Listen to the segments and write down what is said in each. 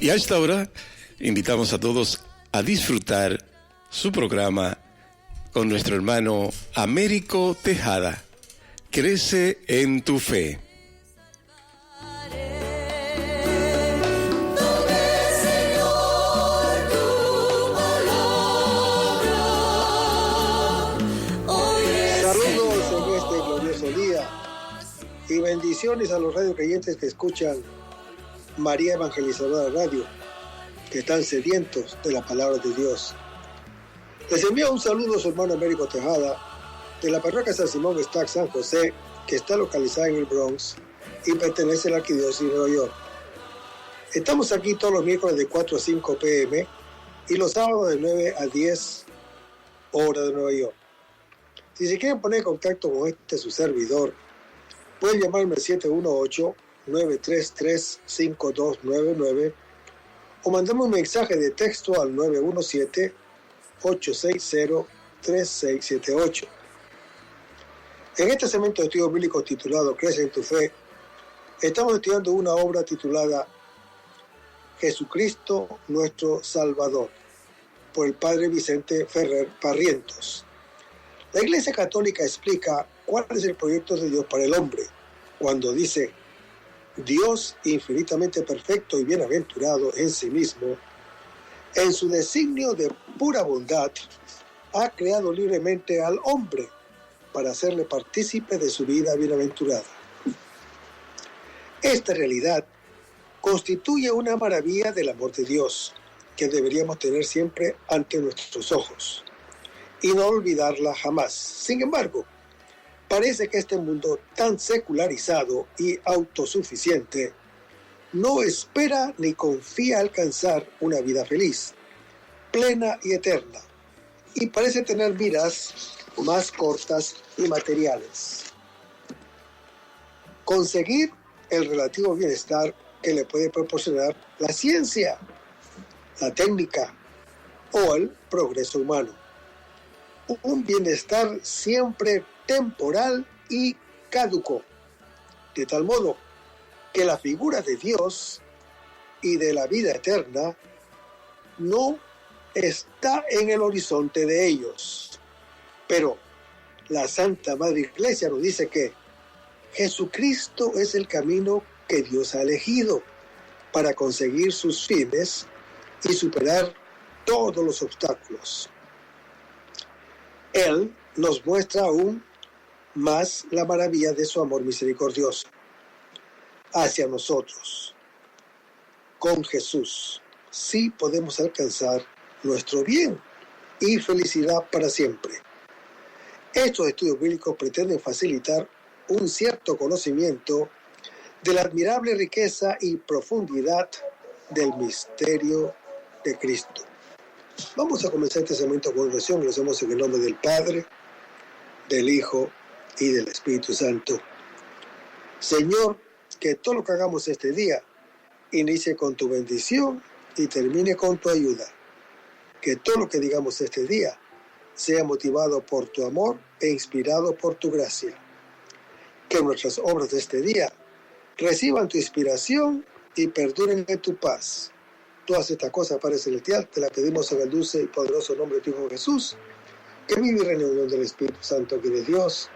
Y a esta hora invitamos a todos a disfrutar su programa con nuestro hermano Américo Tejada. Crece en tu fe. Y bendiciones a los radio creyentes que escuchan María Evangelizadora Radio, que están sedientos de la palabra de Dios. Les envío un saludo a su hermano Américo Tejada, de la parroquia San Simón Stack San José, que está localizada en el Bronx y pertenece a la Arquidiócesis de Nueva York. Estamos aquí todos los miércoles de 4 a 5 p.m. y los sábados de 9 a 10 horas de Nueva York. Si se quieren poner en contacto con su servidor, pueden llamarme al 718-933-5299 o mandarme un mensaje de texto al 917-860-3678. En este segmento de estudio bíblico titulado Crece en tu fe, estamos estudiando una obra titulada Jesucristo nuestro Salvador, por el padre Vicente Ferrer Barrientos. La Iglesia Católica explica cuál es el proyecto de Dios para el hombre, cuando dice: Dios, infinitamente perfecto y bienaventurado en sí mismo, en su designio de pura bondad, ha creado libremente al hombre para hacerle partícipe de su vida bienaventurada. Esta realidad constituye una maravilla del amor de Dios, que deberíamos tener siempre ante nuestros ojos y no olvidarla jamás. Sin embargo, parece que este mundo tan secularizado y autosuficiente no espera ni confía alcanzar una vida feliz, plena y eterna, y parece tener miras más cortas y materiales. Conseguir el relativo bienestar que le puede proporcionar la ciencia, la técnica o el progreso humano. Un bienestar siempre temporal y caduco, de tal modo que la figura de Dios y de la vida eterna no está en el horizonte de ellos. Pero la Santa Madre Iglesia nos dice que Jesucristo es el camino que Dios ha elegido para conseguir sus fines y superar todos los obstáculos. Él nos muestra aún más la maravilla de su amor misericordioso hacia nosotros. Con Jesús sí podemos alcanzar nuestro bien y felicidad para siempre. Estos estudios bíblicos pretenden facilitar un cierto conocimiento de la admirable riqueza y profundidad del misterio de Cristo. Vamos a comenzar este segmento con oración. Lo hacemos en el nombre del Padre, del Hijo y del Espíritu Santo. Señor, que todo lo que hagamos este día inicie con tu bendición y termine con tu ayuda. Que todo lo que digamos este día sea motivado por tu amor e inspirado por tu gracia. Que nuestras obras de este día reciban tu inspiración y perduren en tu paz. Todas estas cosas, Padre Celestial, te las pedimos en el dulce y poderoso nombre de tu Hijo Jesús, que vive y reina en unión del Espíritu Santo, que de Dios,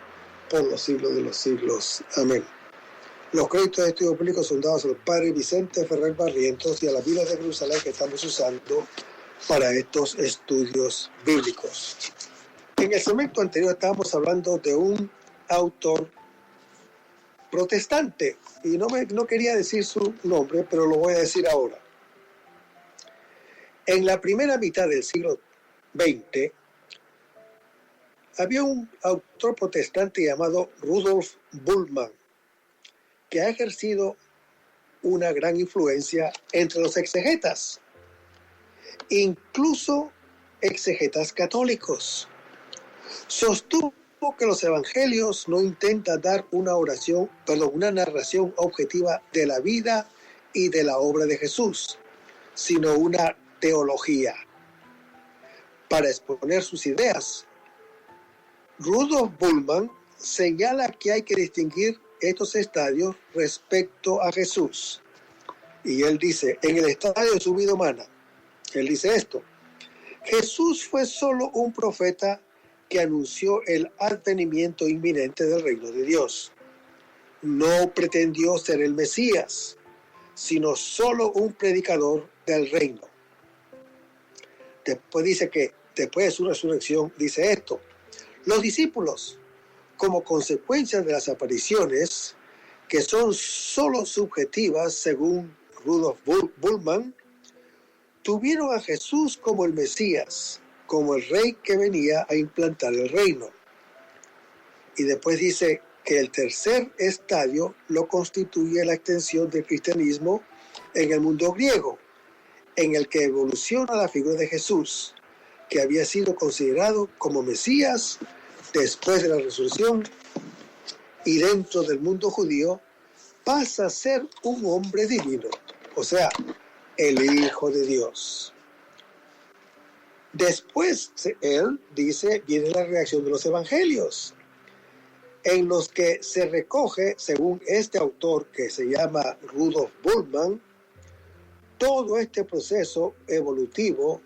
por los siglos de los siglos. Amén. Los créditos de estudio público son dados al Padre Vicente Ferrer Barrientos y a la Biblia de Jerusalén que estamos usando para estos estudios bíblicos. En el segmento anterior estábamos hablando de un autor protestante, y no quería decir su nombre, pero lo voy a decir ahora. En la primera mitad del siglo XX, había un autor protestante llamado Rudolf Bultmann, que ha ejercido una gran influencia entre los exegetas, incluso exegetas católicos. Sostuvo que los evangelios no intentan dar una narración objetiva de la vida y de la obra de Jesús, sino una teología. Para exponer sus ideas, Rudolf Bultmann señala que hay que distinguir estos estadios respecto a Jesús. Y él dice, en el estadio de su vida humana, él dice esto: Jesús fue solo un profeta que anunció el advenimiento inminente del reino de Dios. No pretendió ser el Mesías, sino solo un predicador del reino. Después dice que, después de su resurrección, dice esto: los discípulos, como consecuencia de las apariciones, que son solo subjetivas según Rudolf Bultmann, tuvieron a Jesús como el Mesías, como el rey que venía a implantar el reino. Y después dice que el tercer estadio lo constituye la extensión del cristianismo en el mundo griego, en el que evoluciona la figura de Jesús, que había sido considerado como Mesías después de la resurrección, y dentro del mundo judío pasa a ser un hombre divino, o sea, el Hijo de Dios. Después, él dice, viene la reacción de los evangelios, en los que se recoge, según este autor que se llama Rudolf Bultmann, todo este proceso evolutivo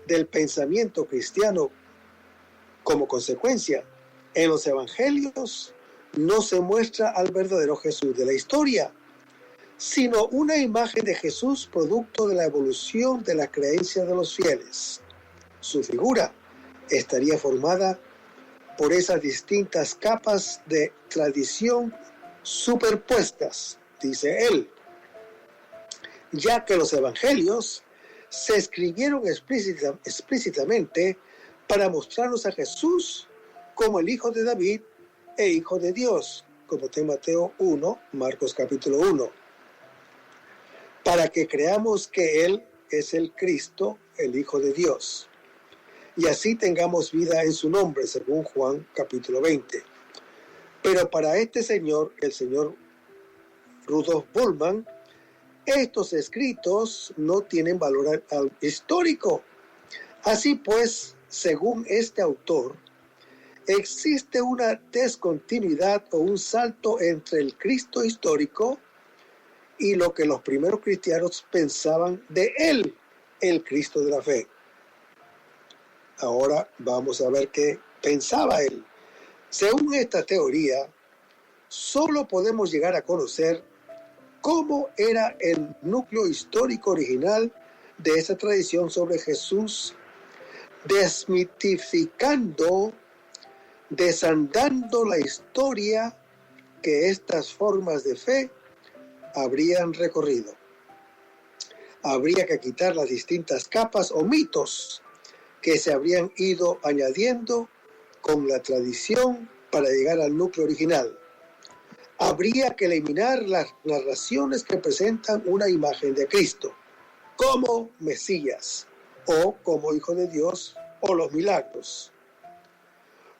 del pensamiento cristiano. Como consecuencia, en los evangelios no se muestra al verdadero Jesús de la historia, sino una imagen de Jesús producto de la evolución de la creencia de los fieles. Su figura estaría formada por esas distintas capas de tradición superpuestas, dice él, ya que los evangelios se escribieron explícitamente para mostrarnos a Jesús como el Hijo de David e Hijo de Dios, como está en Mateo 1, Marcos capítulo 1, para que creamos que Él es el Cristo, el Hijo de Dios, y así tengamos vida en su nombre, según Juan capítulo 20. Pero para este señor, el señor Rudolf Bultmann, estos escritos no tienen valor histórico. Así pues, según este autor, existe una descontinuidad o un salto entre el Cristo histórico y lo que los primeros cristianos pensaban de él, el Cristo de la fe. Ahora vamos a ver qué pensaba él. Según esta teoría, solo podemos llegar a conocer cómo era el núcleo histórico original de esa tradición sobre Jesús, desmitificando, desandando la historia que estas formas de fe habrían recorrido. Habría que quitar las distintas capas o mitos que se habrían ido añadiendo con la tradición para llegar al núcleo original. Habría que eliminar las narraciones que presentan una imagen de Cristo como Mesías o como Hijo de Dios o los milagros.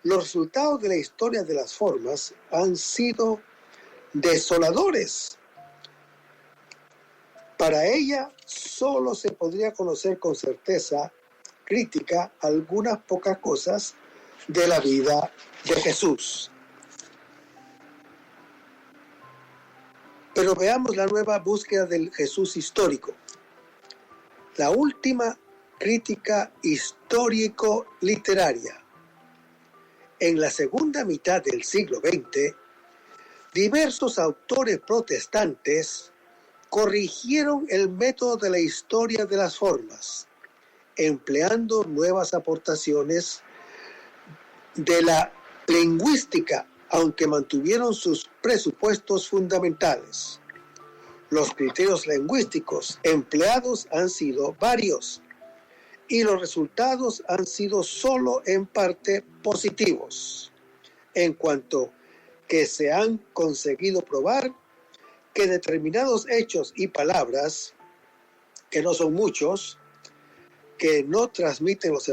Los resultados de la historia de las formas han sido desoladores. Para ella solo se podría conocer con certeza crítica algunas pocas cosas de la vida de Jesús. Pero veamos la nueva búsqueda del Jesús histórico. La última crítica histórico-literaria. En la segunda mitad del siglo XX, diversos autores protestantes corrigieron el método de la historia de las formas, empleando nuevas aportaciones de la lingüística, aunque mantuvieron sus presupuestos fundamentales. Los criterios lingüísticos empleados han sido varios y los resultados han sido solo en parte positivos, en cuanto que se han conseguido probar que determinados hechos y palabras, que no son muchos, que nos transmiten los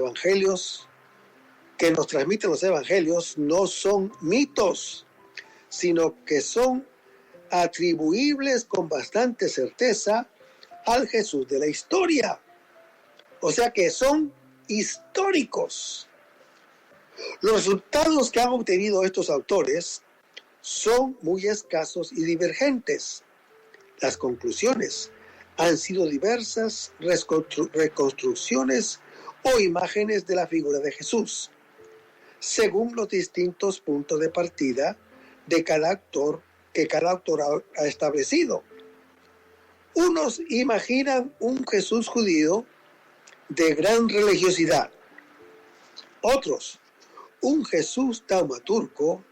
evangelios, no son mitos, sino que son atribuibles con bastante certeza al Jesús de la historia. O sea que son históricos. Los resultados que han obtenido estos autores son muy escasos y divergentes. Las conclusiones han sido diversas reconstrucciones o imágenes de la figura de Jesús, según los distintos puntos de partida de cada autor que cada autor ha establecido. Unos imaginan un Jesús judío de gran religiosidad, otros un Jesús taumaturgo,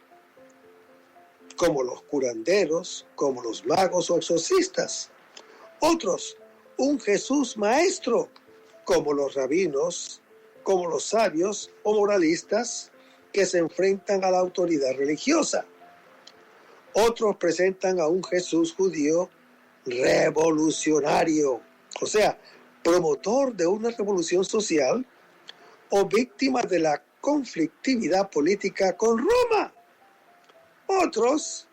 como los curanderos, como los magos o exorcistas, otros un Jesús maestro, como los rabinos, como los sabios o moralistas que se enfrentan a la autoridad religiosa. Otros presentan a un Jesús judío revolucionario, o sea, promotor de una revolución social o víctima de la conflictividad política con Roma. Otros,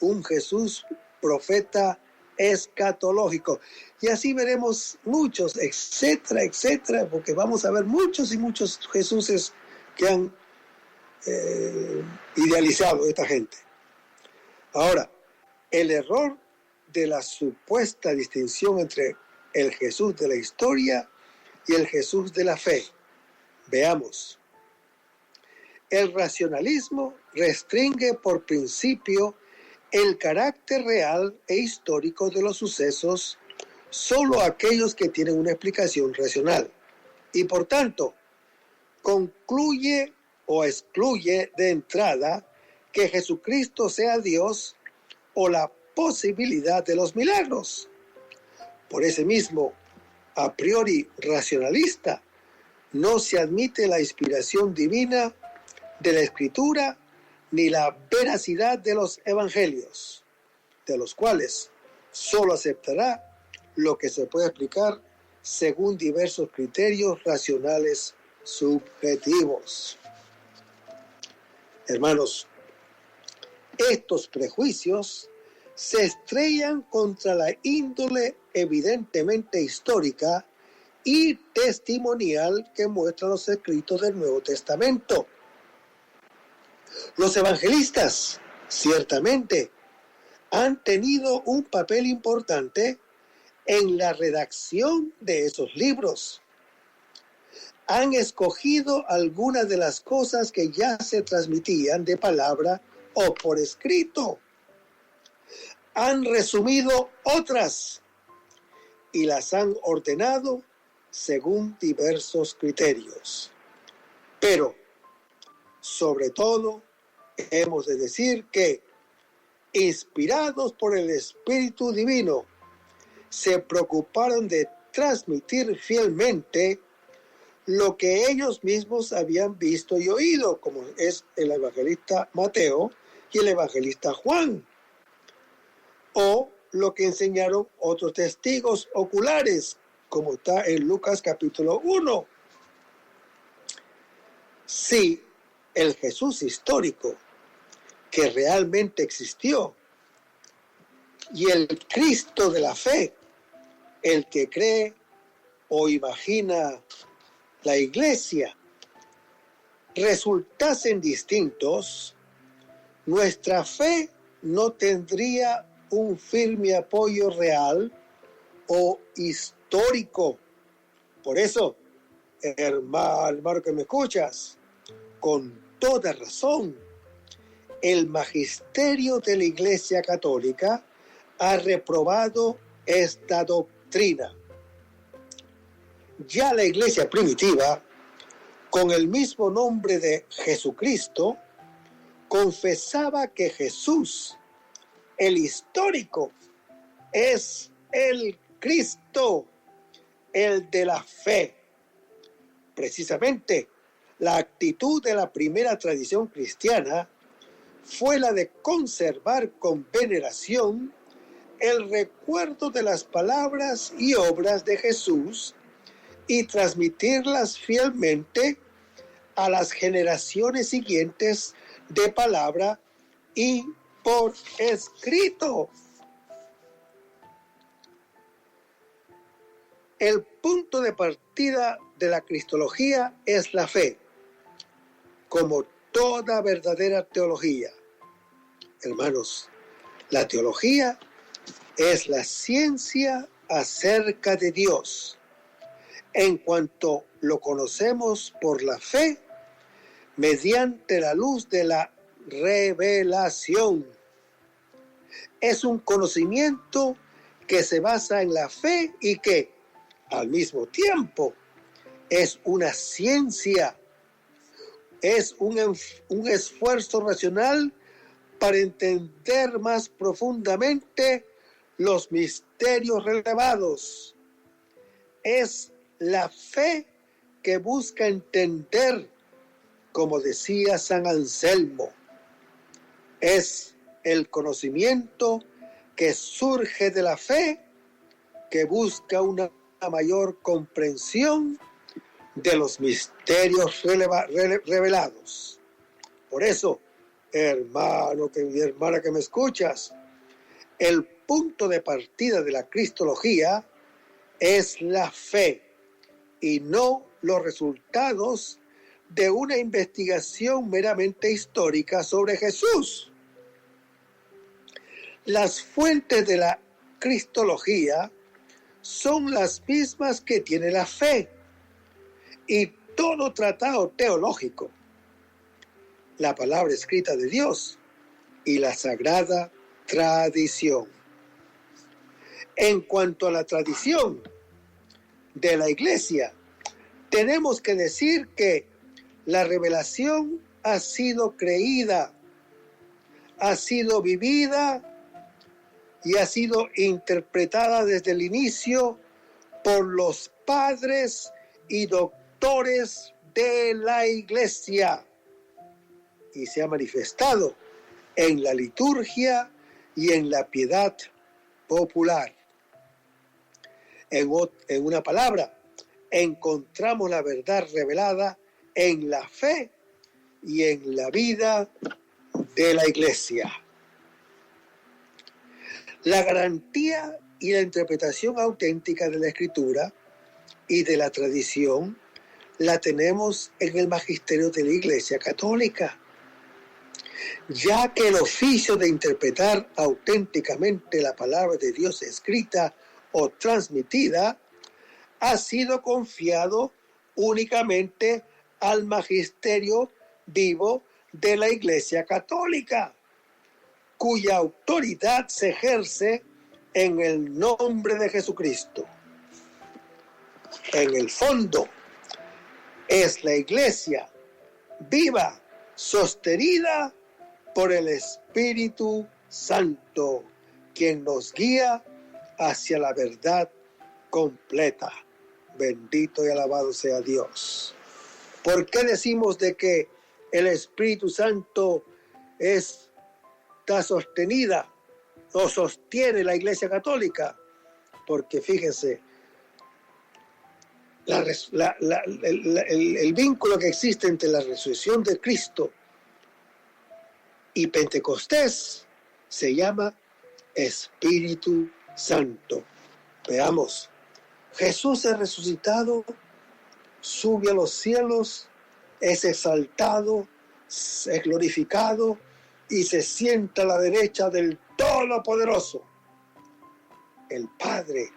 un Jesús profeta escatológico. Y así veremos muchos, etcétera, etcétera, porque vamos a ver muchos y muchos Jesuses que han idealizado esta gente. Ahora, el error de la supuesta distinción entre el Jesús de la historia y el Jesús de la fe. Veamos. El racionalismo restringe por principio el carácter real e histórico de los sucesos solo a aquellos que tienen una explicación racional y por tanto concluye o excluye de entrada que Jesucristo sea Dios o la posibilidad de los milagros. Por ese mismo, a priori racionalista, no se admite la inspiración divina de la Escritura ni la veracidad de los evangelios, de los cuales solo aceptará lo que se puede explicar según diversos criterios racionales subjetivos. Hermanos, estos prejuicios se estrellan contra la índole evidentemente histórica y testimonial que muestran los escritos del Nuevo Testamento. Los evangelistas, ciertamente, han tenido un papel importante en la redacción de esos libros. Han escogido algunas de las cosas que ya se transmitían de palabra o por escrito. Han resumido otras y las han ordenado según diversos criterios. Pero, sobre todo, hemos de decir que, inspirados por el Espíritu Divino, se preocuparon de transmitir fielmente lo que ellos mismos habían visto y oído, como es el evangelista Mateo y el evangelista Juan, o lo que enseñaron otros testigos oculares, como está en Lucas capítulo 1. Sí, el Jesús histórico, que realmente existió, y el Cristo de la fe, el que cree o imagina la iglesia, resultasen distintos, nuestra fe no tendría un firme apoyo real o histórico. Por eso, hermano que me escuchas, con toda razón, el magisterio de la Iglesia Católica ha reprobado esta doctrina. Ya la Iglesia primitiva, con el mismo nombre de Jesucristo, confesaba que Jesús, el histórico, es el Cristo, el de la fe. Precisamente, la actitud de la primera tradición cristiana fue la de conservar con veneración el recuerdo de las palabras y obras de Jesús y transmitirlas fielmente a las generaciones siguientes de palabra y por escrito. El punto de partida de la cristología es la fe, como toda verdadera teología. Hermanos, la teología es la ciencia acerca de Dios, en cuanto lo conocemos por la fe, mediante la luz de la revelación. Es un conocimiento que se basa en la fe y que, al mismo tiempo, es una ciencia, es un esfuerzo racional para entender más profundamente los misterios revelados. Es la fe que busca entender, como decía San Anselmo. Es el conocimiento que surge de la fe, que busca una mayor comprensión de los misterios revelados. Por eso, hermano y hermana que me escuchas, el punto de partida de la cristología es la fe y no los resultados de una investigación meramente histórica sobre Jesús. Las fuentes de la cristología son las mismas que tiene la fe y todo tratado teológico, la palabra escrita de Dios y la sagrada tradición. En cuanto a la tradición de la Iglesia, tenemos que decir que la revelación ha sido creída, ha sido vivida y ha sido interpretada desde el inicio por los padres y doctores de la Iglesia y se ha manifestado en la liturgia y en la piedad popular. En una palabra, encontramos la verdad revelada en la fe y en la vida de la Iglesia. La garantía y la interpretación auténtica de la Escritura y de la tradición la tenemos en el magisterio de la Iglesia Católica, ya que el oficio de interpretar auténticamente la palabra de Dios escrita o transmitida ha sido confiado únicamente al magisterio vivo de la Iglesia Católica, cuya autoridad se ejerce en el nombre de Jesucristo. En el fondo, es la Iglesia viva, sostenida por el Espíritu Santo, quien nos guía hacia la verdad completa. Bendito y alabado sea Dios. ¿Por qué decimos de que el Espíritu Santo está sostenida o sostiene la Iglesia Católica? Porque fíjense, el vínculo que existe entre la resurrección de Cristo y Pentecostés se llama Espíritu Santo. Veamos, Jesús es resucitado, sube a los cielos, es exaltado, es glorificado y se sienta a la derecha del Todopoderoso. El Padre,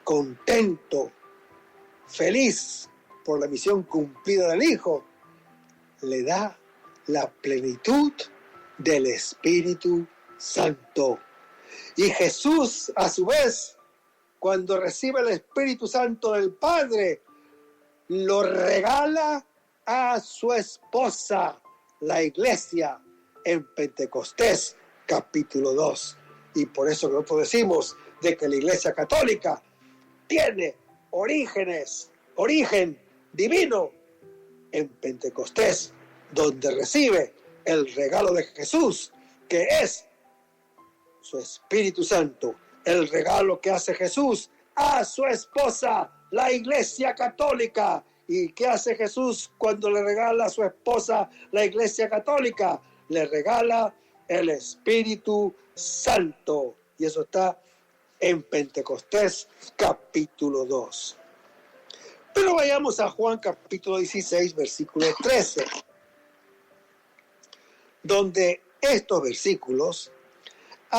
contento, feliz por la misión cumplida del Hijo, le da la plenitud del Espíritu Santo. Y Jesús, a su vez, cuando recibe el Espíritu Santo del Padre, lo regala a su esposa, la Iglesia, en Pentecostés, capítulo 2. Y por eso nosotros decimos de que la Iglesia Católica tiene origen divino en Pentecostés, donde recibe el regalo de Jesús, que es su Espíritu Santo, el regalo que hace Jesús a su esposa, la Iglesia Católica. ¿Y qué hace Jesús cuando le regala a su esposa la Iglesia Católica? Le regala el Espíritu Santo. Y eso está en Pentecostés, capítulo 2. Pero vayamos a Juan, capítulo 16, versículo 13, donde estos versículos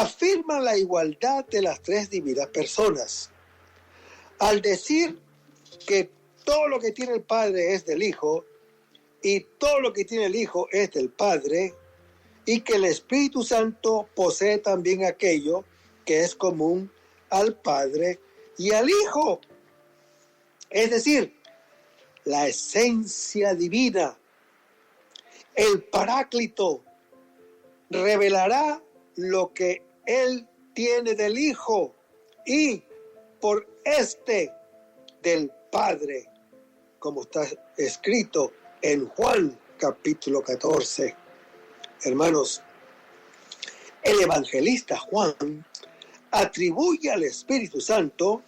afirman la igualdad de las tres divinas personas. Al decir que todo lo que tiene el Padre es del Hijo y todo lo que tiene el Hijo es del Padre, y que el Espíritu Santo posee también aquello que es común al Padre y al Hijo. Es decir, la esencia divina, el Paráclito, revelará lo que Él tiene del Hijo y por del Padre, como está escrito en Juan capítulo 14. Hermanos, el evangelista Juan atribuye al Espíritu Santo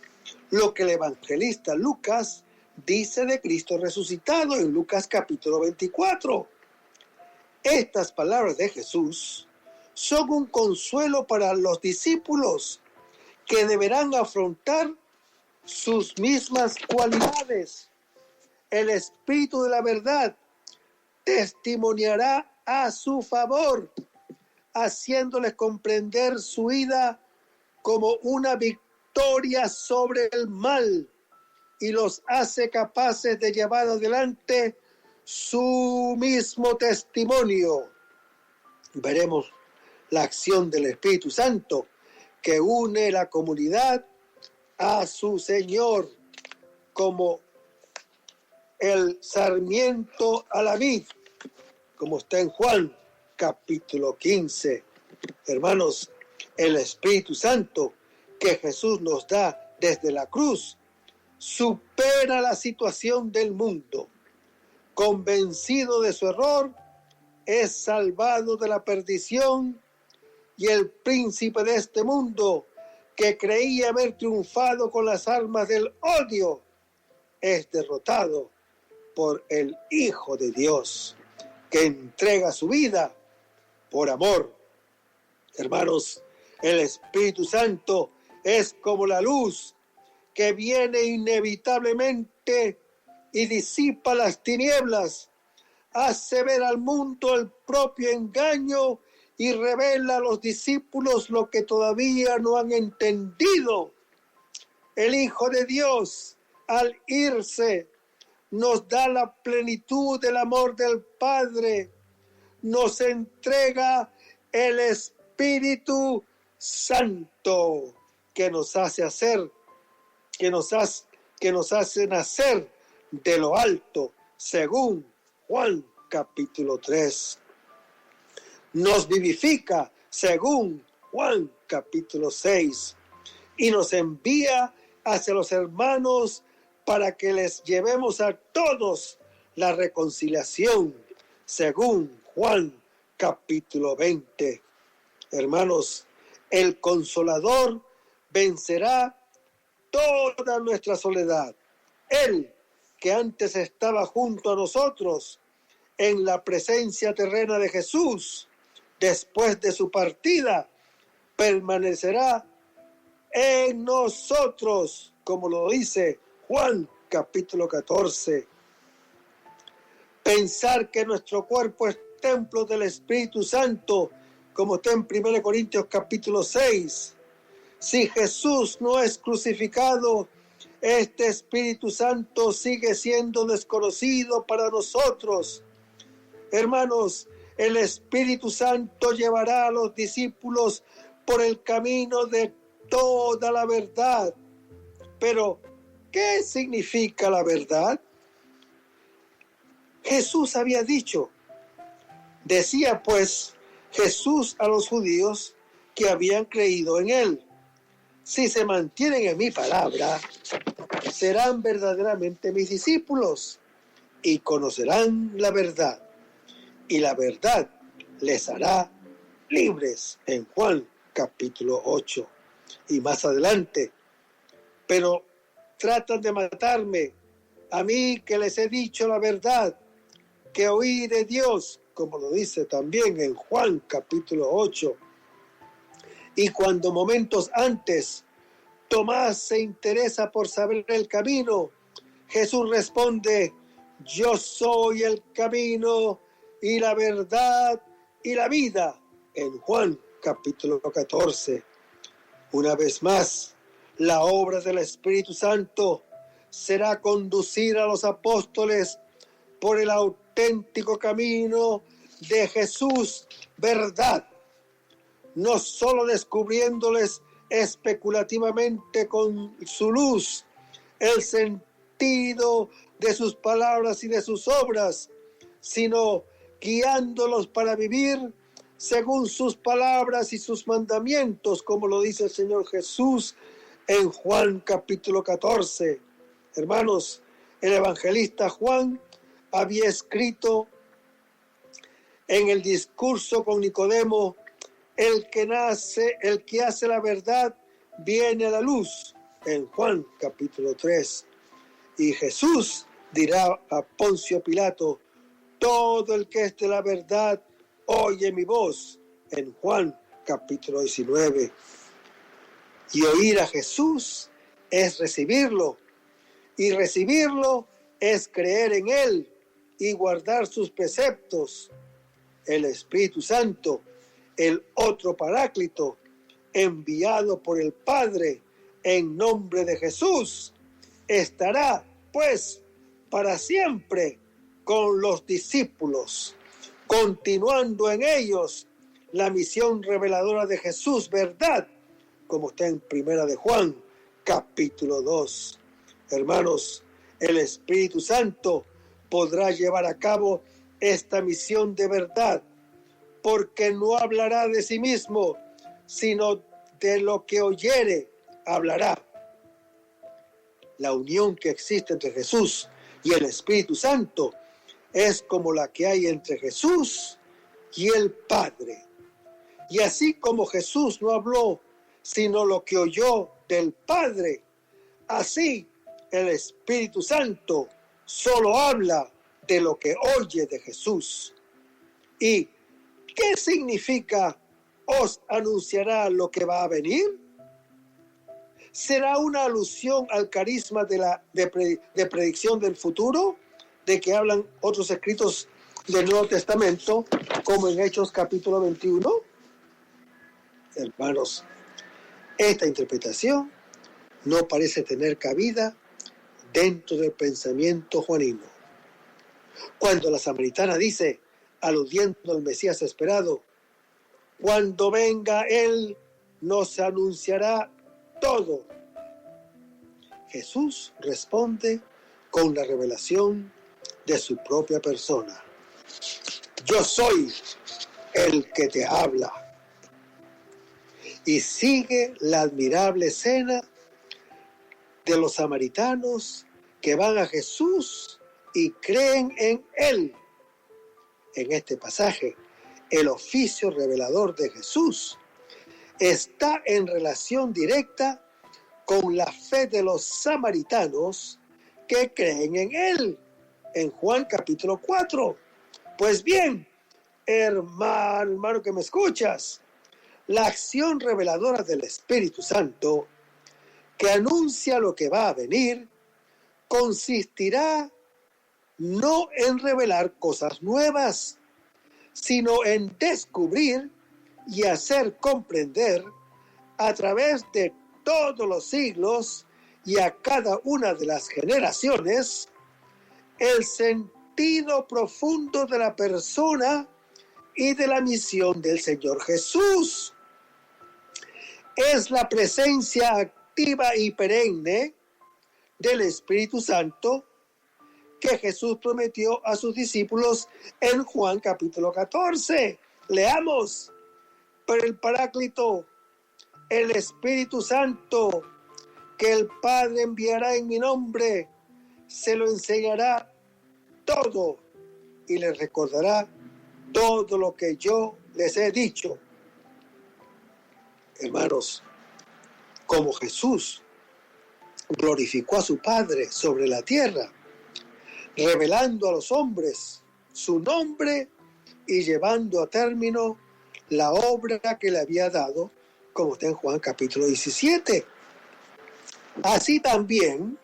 lo que el evangelista Lucas dice de Cristo resucitado en Lucas capítulo 24. Estas palabras de Jesús son un consuelo para los discípulos que deberán afrontar sus mismas cualidades. El Espíritu de la verdad testimoniará a su favor, haciéndoles comprender su vida como una victoria sobre el mal y los hace capaces de llevar adelante su mismo testimonio. Veremos la acción del Espíritu Santo que une la comunidad a su Señor, como el sarmiento a la vid, como está en Juan capítulo 15. Hermanos, el Espíritu Santo que Jesús nos da desde la cruz supera la situación del mundo. Convencido de su error, es salvado de la perdición, y el príncipe de este mundo, que creía haber triunfado con las armas del odio, es derrotado por el Hijo de Dios, que entrega su vida por amor. Hermanos, el Espíritu Santo es como la luz que viene inevitablemente y disipa las tinieblas, hace ver al mundo el propio engaño y revela a los discípulos lo que todavía no han entendido. El Hijo de Dios, al irse, nos da la plenitud del amor del Padre, nos entrega el Espíritu Santo que nos hace nacer de lo alto, según Juan capítulo 3. Nos vivifica, según Juan capítulo 6, y nos envía hacia los hermanos para que les llevemos a todos la reconciliación, según Juan capítulo 20. Hermanos, el Consolador vencerá toda nuestra soledad. Él, que antes estaba junto a nosotros en la presencia terrena de Jesús, después de su partida, permanecerá en nosotros, como lo dice Juan capítulo 14. Pensar que nuestro cuerpo es templo del Espíritu Santo, como está en 1 Corintios capítulo 6. Si Jesús no es crucificado, este Espíritu Santo sigue siendo desconocido para nosotros. Hermanos, el Espíritu Santo llevará a los discípulos por el camino de toda la verdad. Pero, ¿qué significa la verdad? Jesús había dicho, decía pues Jesús a los judíos que habían creído en él: si se mantienen en mi palabra, serán verdaderamente mis discípulos y conocerán la verdad, y la verdad les hará libres, en Juan capítulo 8. Y más adelante: pero tratan de matarme, a mí que les he dicho la verdad, que oí de Dios, como lo dice también en Juan capítulo 8. Y cuando momentos antes Tomás se interesa por saber el camino, Jesús responde: yo soy el camino y la verdad y la vida, en Juan capítulo 14. Una vez más, la obra del Espíritu Santo será conducir a los apóstoles por el auténtico camino de Jesús, verdad, no solo descubriéndoles especulativamente con su luz el sentido de sus palabras y de sus obras, sino guiándolos para vivir según sus palabras y sus mandamientos, como lo dice el Señor Jesús en Juan capítulo 14. Hermanos, el evangelista Juan había escrito en el discurso con Nicodemo: el que hace la verdad viene a la luz, en Juan capítulo 3. Y Jesús dirá a Poncio Pilato: todo el que es de la verdad oye mi voz, en Juan capítulo 19. Y oír a Jesús es recibirlo, y recibirlo es creer en Él y guardar sus preceptos. El Espíritu Santo, el otro Paráclito, enviado por el Padre en nombre de Jesús, estará, pues, para siempre con los discípulos, continuando en ellos la misión reveladora de Jesús, verdad, como está en Primera de Juan, capítulo 2. Hermanos, el Espíritu Santo podrá llevar a cabo esta misión de verdad, porque no hablará de sí mismo, sino de lo que oyere, hablará. La unión que existe entre Jesús y el Espíritu Santo es como la que hay entre Jesús y el Padre. Y así como Jesús no habló sino lo que oyó del Padre, así el Espíritu Santo solo habla de lo que oye de Jesús. ¿Y qué significa os anunciará lo que va a venir? ¿Será una alusión al carisma de predicción del futuro, de que hablan otros escritos del Nuevo Testamento, como en Hechos capítulo 21? Hermanos, esta interpretación no parece tener cabida dentro del pensamiento juanino. Cuando la samaritana dice, aludiendo al Mesías esperado: cuando venga Él, nos anunciará todo. Jesús responde con la revelación de su propia persona: yo soy el que te habla. Y sigue la admirable escena de los samaritanos que van a Jesús y creen en Él. En este pasaje, el oficio revelador de Jesús está en relación directa con la fe de los samaritanos que creen en Él, en Juan capítulo 4. Pues bien, hermano que me escuchas, la acción reveladora del Espíritu Santo, que anuncia lo que va a venir, consistirá no en revelar cosas nuevas, sino en descubrir y hacer comprender a través de todos los siglos y a cada una de las generaciones el sentido profundo de la persona y de la misión del Señor Jesús. Es la presencia activa y perenne del Espíritu Santo que Jesús prometió a sus discípulos en Juan capítulo 14. Leamos: pero el Paráclito, el Espíritu Santo, que el Padre enviará en mi nombre, se lo enseñará todo y les recordará todo lo que yo les he dicho. Hermanos, como Jesús glorificó a su Padre sobre la tierra, revelando a los hombres su nombre y llevando a término la obra que le había dado, como está en Juan capítulo 17. Así también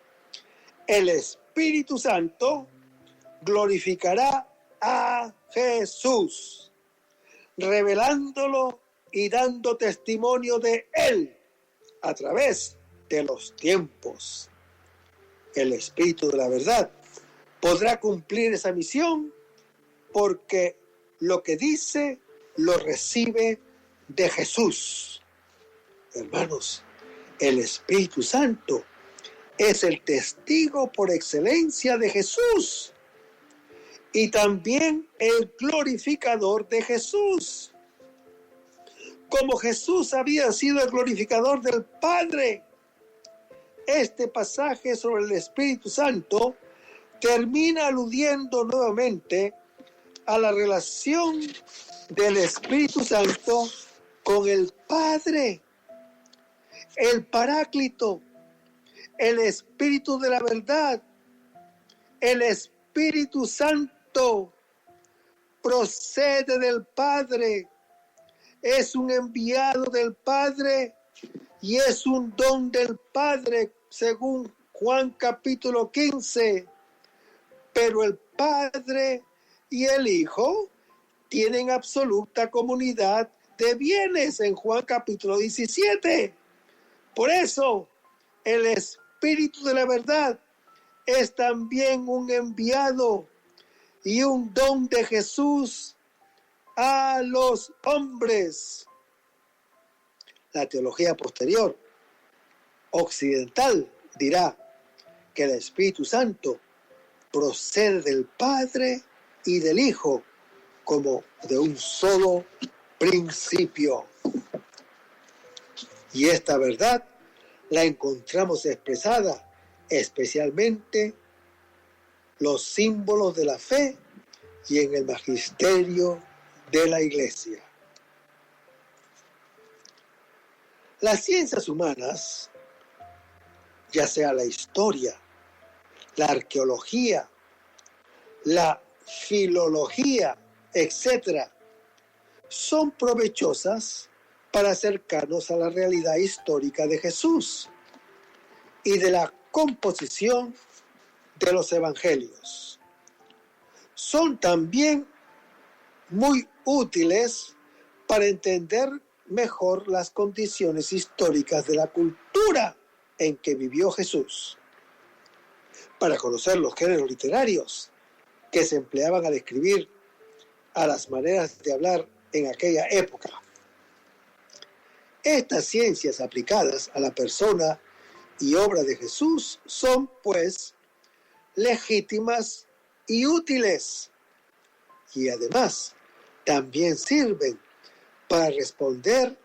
el Espíritu Santo glorificará a Jesús, revelándolo y dando testimonio de Él a través de los tiempos. El Espíritu de la verdad podrá cumplir esa misión porque lo que dice lo recibe de Jesús. Hermanos, el Espíritu Santo es el testigo por excelencia de Jesús y también el glorificador de Jesús. Como Jesús había sido el glorificador del Padre, este pasaje sobre el Espíritu Santo termina aludiendo nuevamente a la relación del Espíritu Santo con el Padre, el Paráclito, el Espíritu de la verdad. El Espíritu Santo procede del Padre, es un enviado del Padre y es un don del Padre, según Juan capítulo 15. Pero el Padre y el Hijo tienen absoluta comunidad de bienes en Juan capítulo 17. Por eso, el Espíritu de la verdad es también un enviado y un don de Jesús a los hombres. La teología posterior, occidental, dirá que el Espíritu Santo procede del Padre y del Hijo como de un solo principio. Y esta verdad la encontramos expresada especialmente los símbolos de la fe y en el magisterio de la Iglesia. Las ciencias humanas, ya sea la historia, la arqueología, la filología, etc., son provechosas para acercarnos a la realidad histórica de Jesús y de la composición de los evangelios. Son también muy útiles para entender mejor las condiciones históricas de la cultura en que vivió Jesús, para conocer los géneros literarios que se empleaban al escribir, a las maneras de hablar en aquella época. Estas ciencias aplicadas a la persona y obra de Jesús son, pues, legítimas y útiles, y además también sirven para responder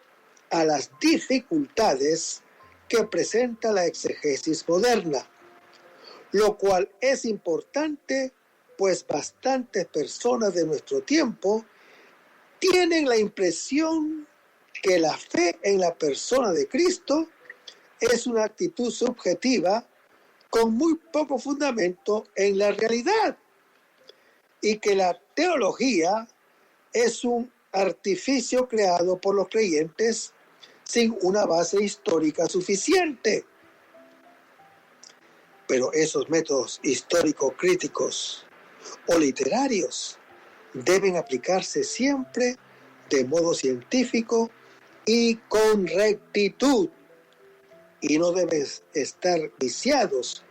a las dificultades que presenta la exegesis moderna, lo cual es importante, pues bastantes personas de nuestro tiempo tienen la impresión que la fe en la persona de Cristo es una actitud subjetiva con muy poco fundamento en la realidad y que la teología es un artificio creado por los creyentes sin una base histórica suficiente. Pero esos métodos histórico-críticos o literarios deben aplicarse siempre de modo científico y con rectitud, y no deben estar viciados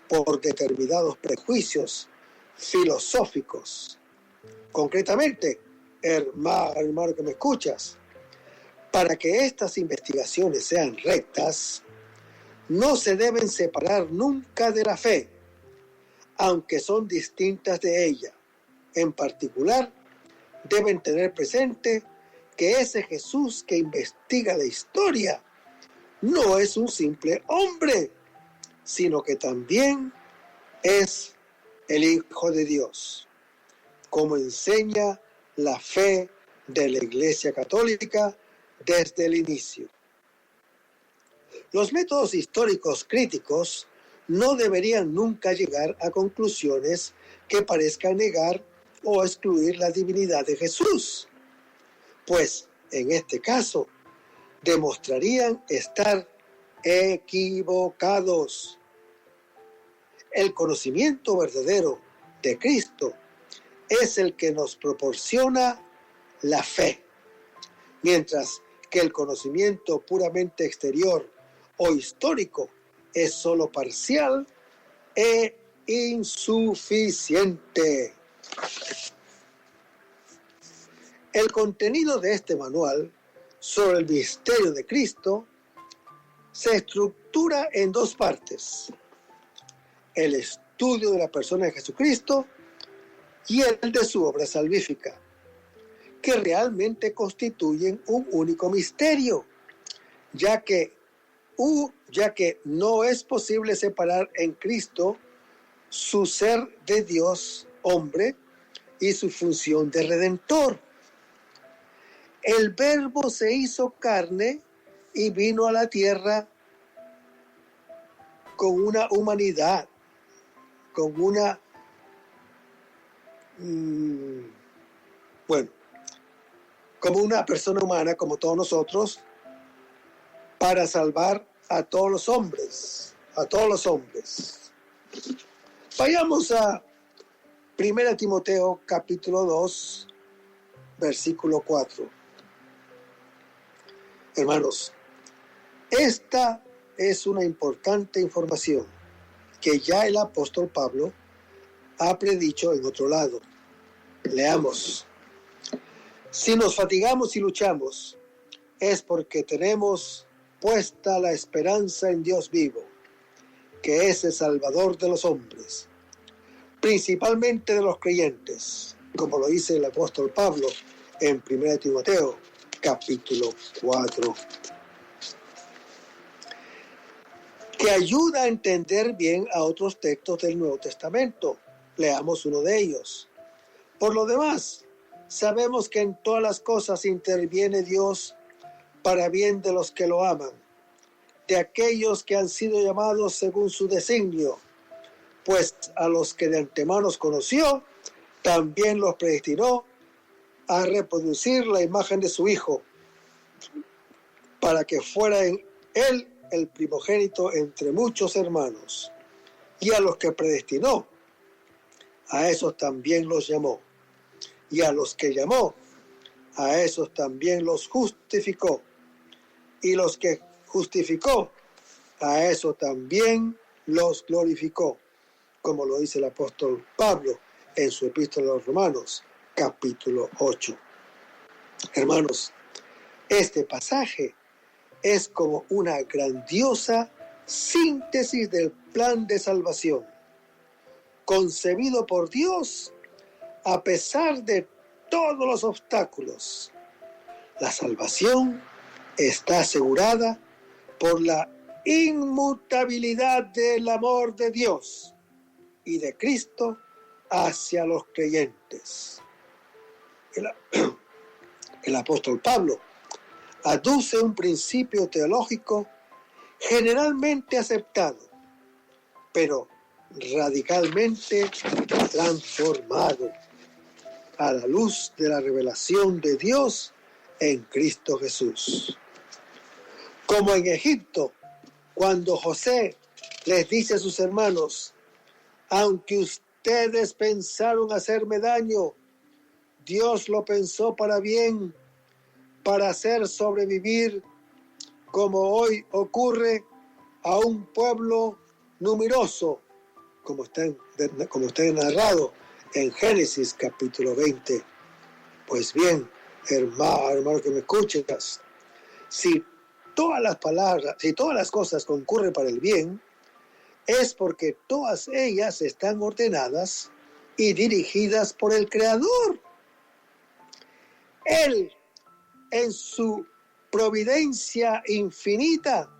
por determinados prejuicios filosóficos. Concretamente, hermano que me escuchas, para que estas investigaciones sean rectas, no se deben separar nunca de la fe, aunque son distintas de ella. En particular, deben tener presente que ese Jesús que investiga la historia no es un simple hombre, sino que también es el Hijo de Dios, como enseña la fe de la Iglesia Católica desde el inicio. Los métodos históricos críticos no deberían nunca llegar a conclusiones que parezcan negar o excluir la divinidad de Jesús, pues en este caso demostrarían estar equivocados. El conocimiento verdadero de Cristo es el que nos proporciona la fe, mientras que el conocimiento puramente exterior o histórico es solo parcial e insuficiente. El contenido de este manual sobre el misterio de Cristo se estructura en dos partes: el estudio de la persona de Jesucristo y el de su obra salvífica, que realmente constituyen un único misterio, ya que no es posible separar en Cristo su ser de Dios hombre y su función de redentor. El Verbo se hizo carne y vino a la tierra con una humanidad, con una, como una persona humana como todos nosotros, para salvar a todos los hombres, Vayamos a 1 Timoteo capítulo 2, versículo 4. Hermanos, esta es una importante información que ya el apóstol Pablo ha predicho en otro lado. Leamos. Si nos fatigamos y luchamos, es porque tenemos puesta la esperanza en Dios vivo, que es el Salvador de los hombres, principalmente de los creyentes, como lo dice el apóstol Pablo en 1 Timoteo, capítulo 4, que ayuda a entender bien a otros textos del Nuevo Testamento. Leamos uno de ellos. Por lo demás, sabemos que en todas las cosas interviene Dios para bien de los que lo aman, de aquellos que han sido llamados según su designio, pues a los que de antemano conoció, también los predestinó a reproducir la imagen de su Hijo, para que fuera en él el primogénito entre muchos hermanos. Y a los que predestinó, a esos también los llamó. Y a los que llamó, a esos también los justificó. Y los que justificó, a esos también los glorificó, como lo dice el apóstol Pablo en su epístola a los Romanos, capítulo 8. Hermanos, este pasaje es como una grandiosa síntesis del plan de salvación, concebido por Dios a pesar de todos los obstáculos. La salvación está asegurada por la inmutabilidad del amor de Dios y de Cristo hacia los creyentes. El apóstol Pablo aduce un principio teológico generalmente aceptado, pero radicalmente transformado a la luz de la revelación de Dios en Cristo Jesús. Como en Egipto, cuando José les dice a sus hermanos: aunque ustedes pensaron hacerme daño, Dios lo pensó para bien, para hacer sobrevivir, como hoy ocurre, a un pueblo numeroso, como está narrado en Génesis capítulo 20. Pues bien, hermano que me escuchas, si todas las cosas concurren para el bien, es porque todas ellas están ordenadas y dirigidas por el Creador. Él, en su providencia infinita,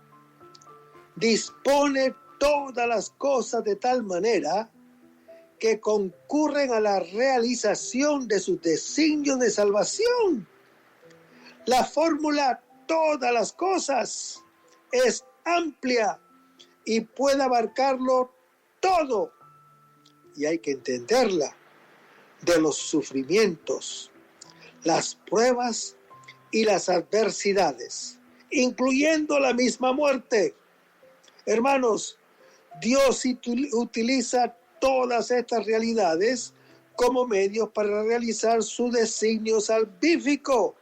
dispone todas las cosas de tal manera que concurren a la realización de sus designios de salvación. La fórmula todas las cosas es amplia y puede abarcarlo todo, y hay que entenderla, de los sufrimientos, las pruebas y las adversidades, incluyendo la misma muerte. Hermanos, Dios utiliza todas estas realidades como medios para realizar su designio salvífico.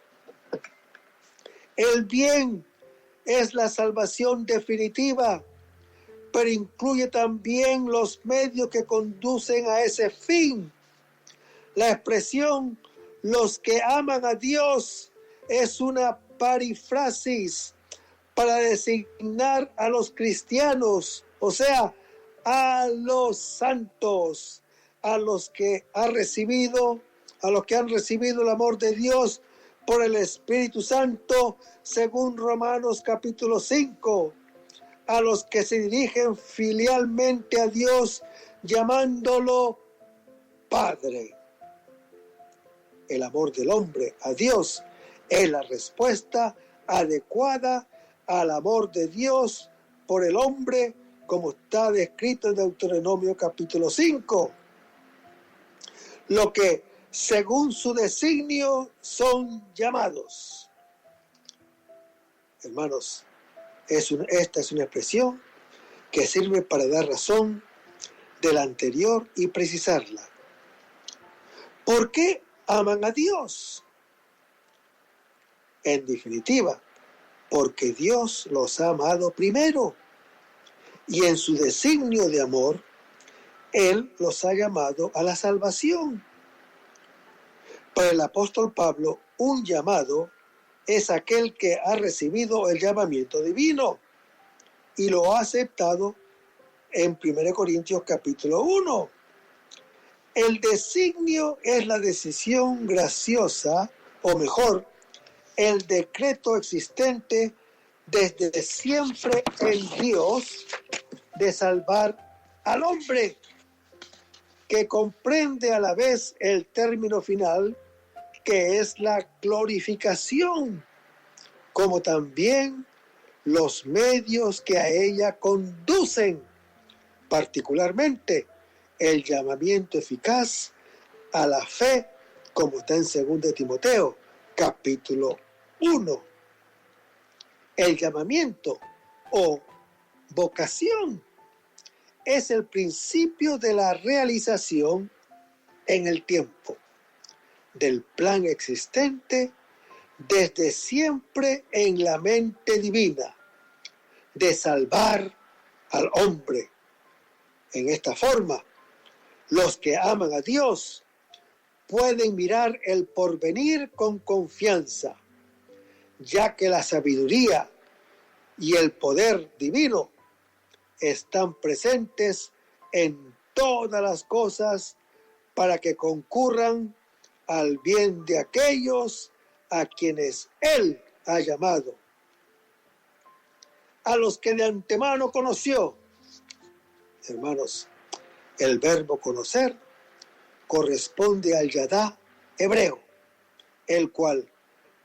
El bien es la salvación definitiva, pero incluye también los medios que conducen a ese fin. La expresión "los que aman a Dios" es una paráfrasis para designar a los cristianos, o sea, a los santos, a los que han recibido el amor de Dios por el Espíritu Santo, según Romanos capítulo 5, a los que se dirigen filialmente a Dios llamándolo Padre. El amor del hombre a Dios es la respuesta adecuada al amor de Dios por el hombre, como está descrito en Deuteronomio capítulo 5. Lo que, según su designio, son llamados. Hermanos, esta es una expresión que sirve para dar razón de la anterior y precisarla. ¿Por qué aman a Dios? En definitiva, porque Dios los ha amado primero, y en su designio de amor, Él los ha llamado a la salvación. Para el apóstol Pablo, un llamado es aquel que ha recibido el llamamiento divino y lo ha aceptado en 1 Corintios capítulo 1. El designio es la decisión graciosa, o mejor, el decreto existente desde siempre en Dios de salvar al hombre, que comprende a la vez el término final, que es la glorificación, como también los medios que a ella conducen, particularmente el llamamiento eficaz a la fe, como está en 2 Timoteo, capítulo 1. El llamamiento o vocación es el principio de la realización en el tiempo del plan existente desde siempre en la mente divina de salvar al hombre. En esta forma, los que aman a Dios pueden mirar el porvenir con confianza, ya que la sabiduría y el poder divino están presentes en todas las cosas para que concurran al bien de aquellos a quienes Él ha llamado. A los que de antemano conoció. Hermanos, el verbo conocer corresponde al yadá hebreo, el cual,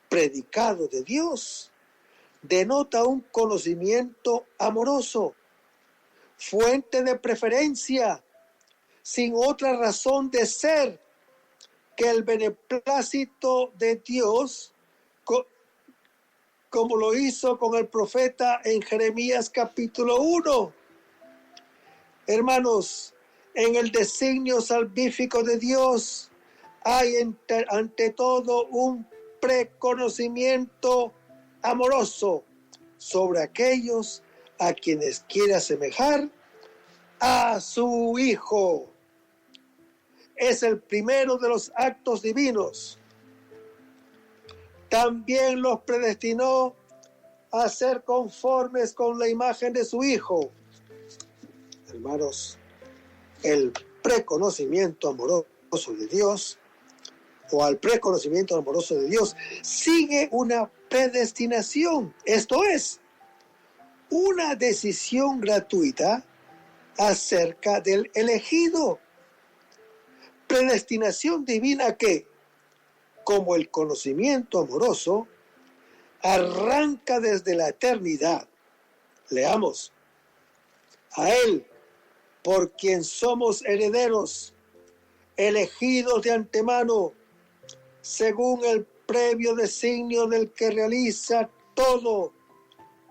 predicado de Dios, denota un conocimiento amoroso, fuente de preferencia, sin otra razón de ser que el beneplácito de Dios, como lo hizo con el profeta en Jeremías capítulo 1. Hermanos, en el designio salvífico de Dios hay ante todo un preconocimiento amoroso sobre aquellos a quienes quiere asemejar a su Hijo. Es el primero de los actos divinos. También los predestinó a ser conformes con la imagen de su Hijo. Hermanos, el preconocimiento amoroso de Dios, o al preconocimiento amoroso de Dios, sigue una predestinación. Esto es, una decisión gratuita acerca del elegido. Predestinación divina que, como el conocimiento amoroso, arranca desde la eternidad. Leamos. A Él, por quien somos herederos, elegidos de antemano, según el previo designio del que realiza todo,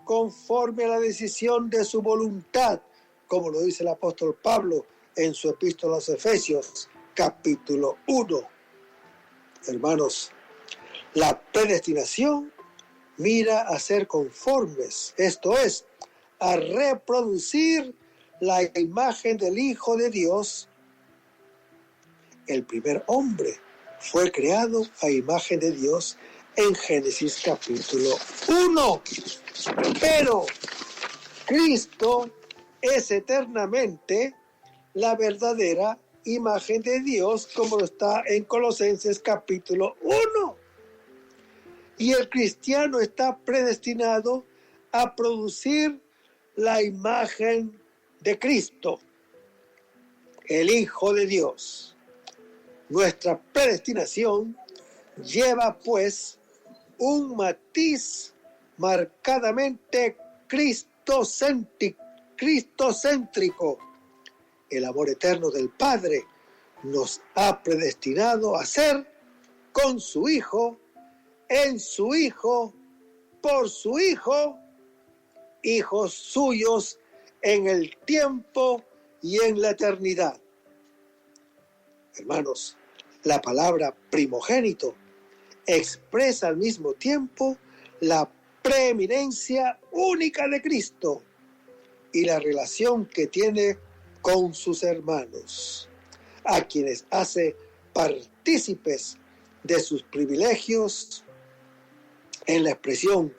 conforme a la decisión de su voluntad, como lo dice el apóstol Pablo en su epístola a los Efesios, capítulo 1. Hermanos, la predestinación mira a ser conformes, esto es, a reproducir la imagen del Hijo de Dios. El primer hombre fue creado a imagen de Dios en Génesis capítulo 1. Pero Cristo es eternamente la verdadera imagen de Dios, como está en Colosenses capítulo 1. Y el cristiano está predestinado a producir la imagen de Cristo, el Hijo de Dios. Nuestra predestinación lleva pues un matiz marcadamente cristocéntrico. El amor eterno del Padre nos ha predestinado a ser con su Hijo, en su Hijo, por su Hijo, hijos suyos en el tiempo y en la eternidad. Hermanos, la palabra primogénito expresa al mismo tiempo la preeminencia única de Cristo y la relación que tiene con sus hermanos, a quienes hace partícipes de sus privilegios en la expresión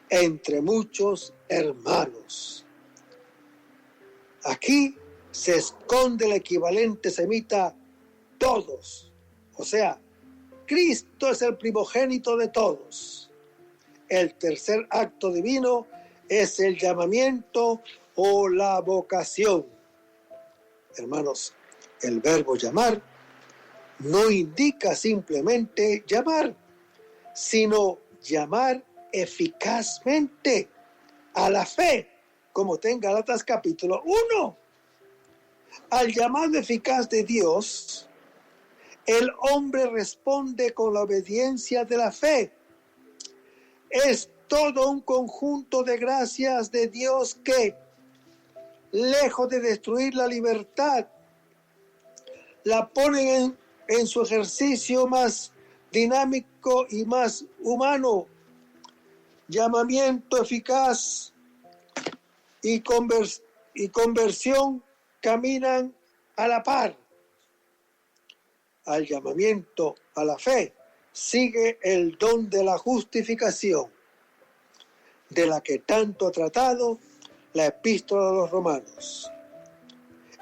entre muchos hermanos. Aquí se esconde el equivalente semita todos, o sea, Cristo es el primogénito de todos. El tercer acto divino es el llamamiento o la vocación. Hermanos, el verbo llamar no indica simplemente llamar, sino llamar eficazmente a la fe, como está en Gálatas capítulo 1. Al llamado eficaz de Dios, el hombre responde con la obediencia de la fe. Es todo un conjunto de gracias de Dios que, lejos de destruir la libertad, la ponen en su ejercicio más dinámico y más humano. Llamamiento eficaz y conversión caminan a la par. Al llamamiento a la fe sigue el don de la justificación, de la que tanto ha tratado la epístola de los Romanos.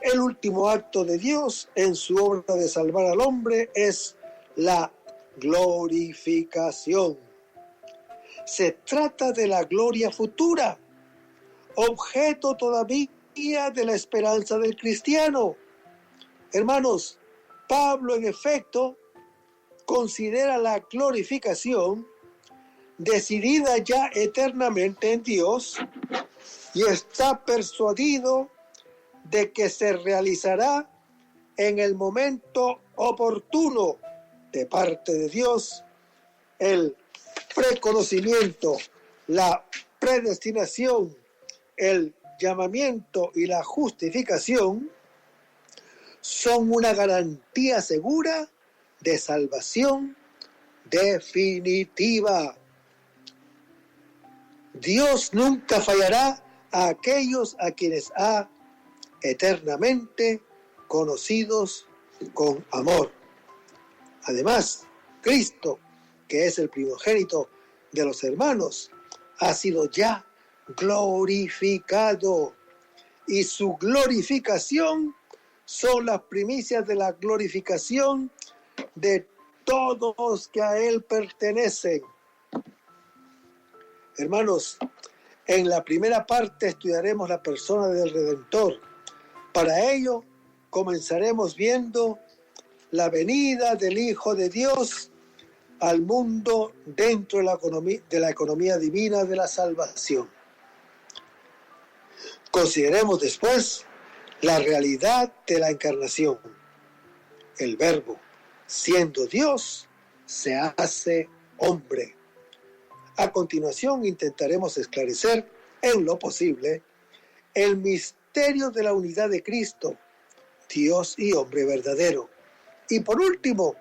El último acto de Dios en su obra de salvar al hombre es la glorificación. Se trata de la gloria futura, objeto todavía de la esperanza del cristiano. Hermanos, Pablo en efecto considera la glorificación decidida ya eternamente en Dios y está persuadido de que se realizará en el momento oportuno de parte de Dios. El preconocimiento, la predestinación, el llamamiento y la justificación son una garantía segura de salvación definitiva. Dios nunca fallará a aquellos a quienes ha eternamente conocidos con amor. Además, Cristo, que es el primogénito de los hermanos, ha sido ya glorificado, y su glorificación son las primicias de la glorificación de todos que a Él pertenecen. Hermanos, en la primera parte estudiaremos la persona del Redentor. Para ello, comenzaremos viendo la venida del Hijo de Dios al mundo dentro de la economía divina de la salvación. Consideremos después la realidad de la encarnación. El Verbo, siendo Dios, se hace hombre. A continuación intentaremos esclarecer en lo posible el misterio de la unidad de Cristo, Dios y hombre verdadero. Y por último,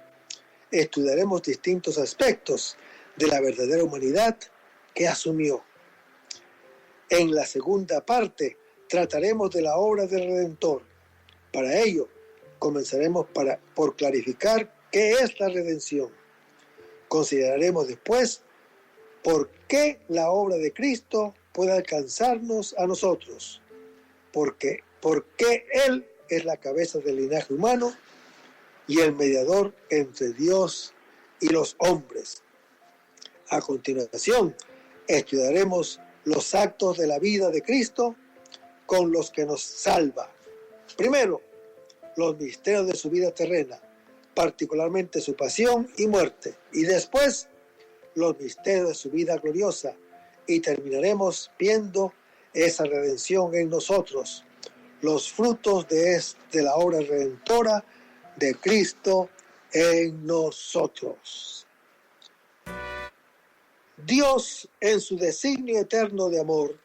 estudiaremos distintos aspectos de la verdadera humanidad que asumió. En la segunda parte trataremos de la obra del Redentor. Para ello, comenzaremos por clarificar qué es la redención. Consideraremos después por qué la obra de Cristo puede alcanzarnos a nosotros. ¿Por qué Él es la cabeza del linaje humano y el mediador entre Dios y los hombres. A continuación, estudiaremos los actos de la vida de Cristo con los que nos salva. Primero, los misterios de su vida terrena, particularmente su pasión y muerte. Y después, los misterios de su vida gloriosa. Y terminaremos viendo esa redención en nosotros, los frutos de la obra redentora de Cristo en nosotros. Dios, en su designio eterno de amor,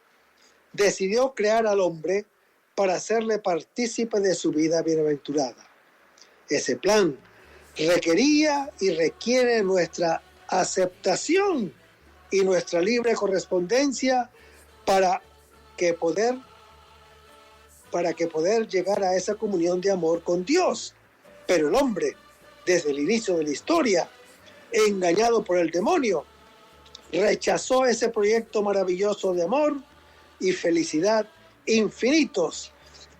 decidió crear al hombre para hacerle partícipe de su vida bienaventurada. Ese plan requería y requiere nuestra aceptación y nuestra libre correspondencia para que poder llegar a esa comunión de amor con Dios. Pero el hombre, desde el inicio de la historia, engañado por el demonio, rechazó ese proyecto maravilloso de amor y felicidad infinitos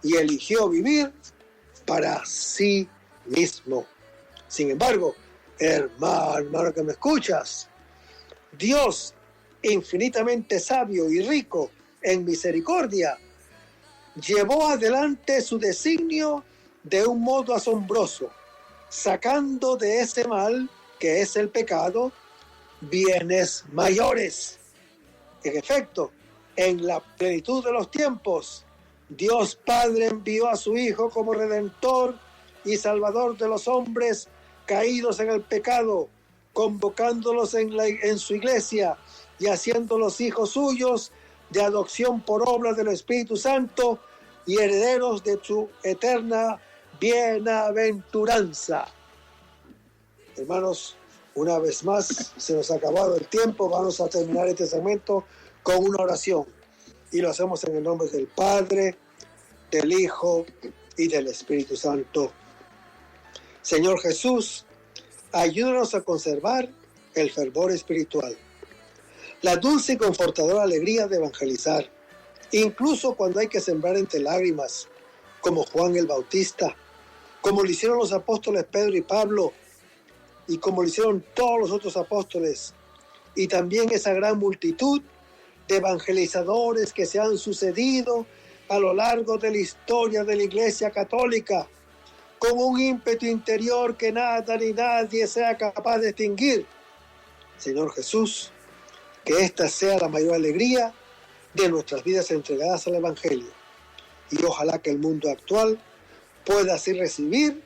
y eligió vivir para sí mismo. Sin embargo, hermano que me escuchas, Dios, infinitamente sabio y rico en misericordia, llevó adelante su designio de un modo asombroso, sacando de ese mal, que es el pecado, bienes mayores. En efecto, en la plenitud de los tiempos, Dios Padre envió a su Hijo como Redentor y Salvador de los hombres caídos en el pecado, convocándolos en su iglesia y haciéndolos hijos suyos de adopción por obra del Espíritu Santo y herederos de su eterna bienaventuranza. Hermanos, una vez más se nos ha acabado el tiempo. Vamos a terminar este segmento con una oración y lo hacemos en el nombre del Padre, del Hijo y del Espíritu Santo. Señor Jesús, ayúdanos a conservar el fervor espiritual, la dulce y confortadora alegría de evangelizar, incluso cuando hay que sembrar entre lágrimas, como Juan el Bautista, como lo hicieron los apóstoles Pedro y Pablo, y como lo hicieron todos los otros apóstoles, y también esa gran multitud de evangelizadores que se han sucedido a lo largo de la historia de la Iglesia Católica, con un ímpetu interior que nada ni nadie sea capaz de extinguir. Señor Jesús, que esta sea la mayor alegría de nuestras vidas entregadas al Evangelio. Y ojalá que el mundo actual pueda así recibir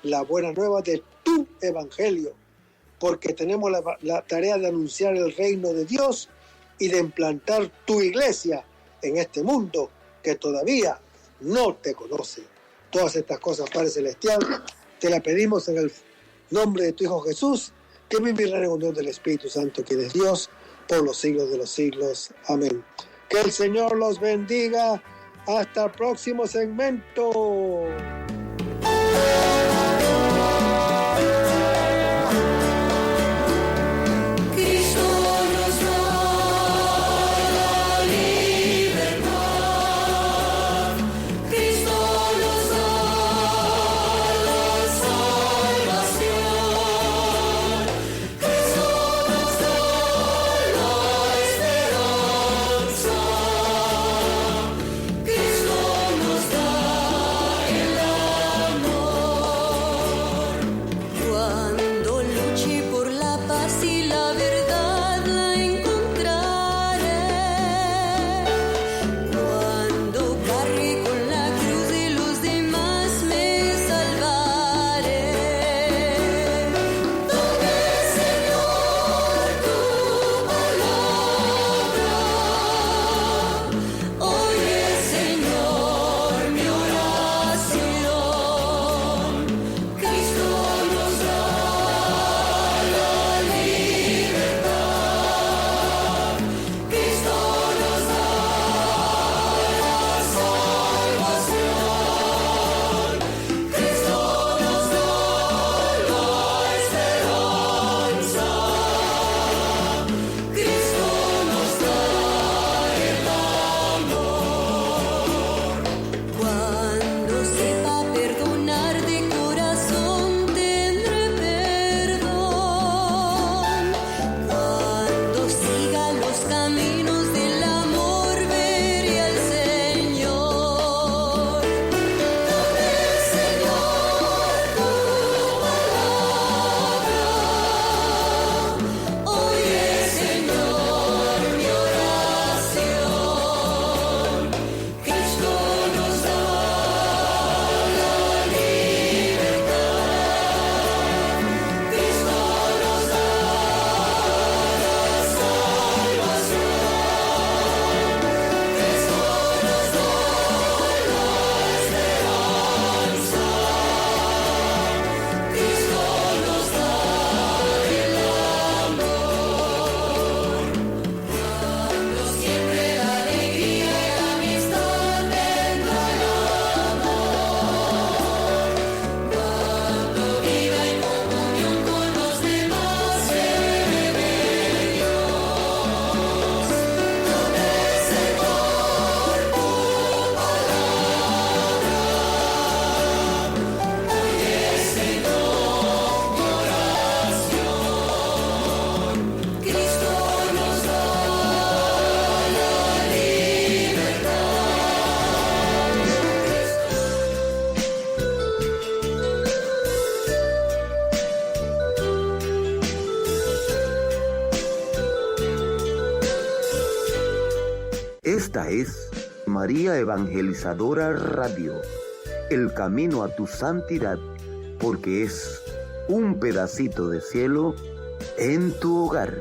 la buena nueva de tu Evangelio, porque tenemos la tarea de anunciar el reino de Dios y de implantar tu iglesia en este mundo que todavía no te conoce. Todas estas cosas, Padre Celestial, te las pedimos en el nombre de tu Hijo Jesús, que vive en la reunión del Espíritu Santo, quien es Dios, por los siglos de los siglos. Amén. Que el Señor los bendiga. Hasta el próximo segmento. Esta es María Evangelizadora Radio, el camino a tu santidad, porque es un pedacito de cielo en tu hogar.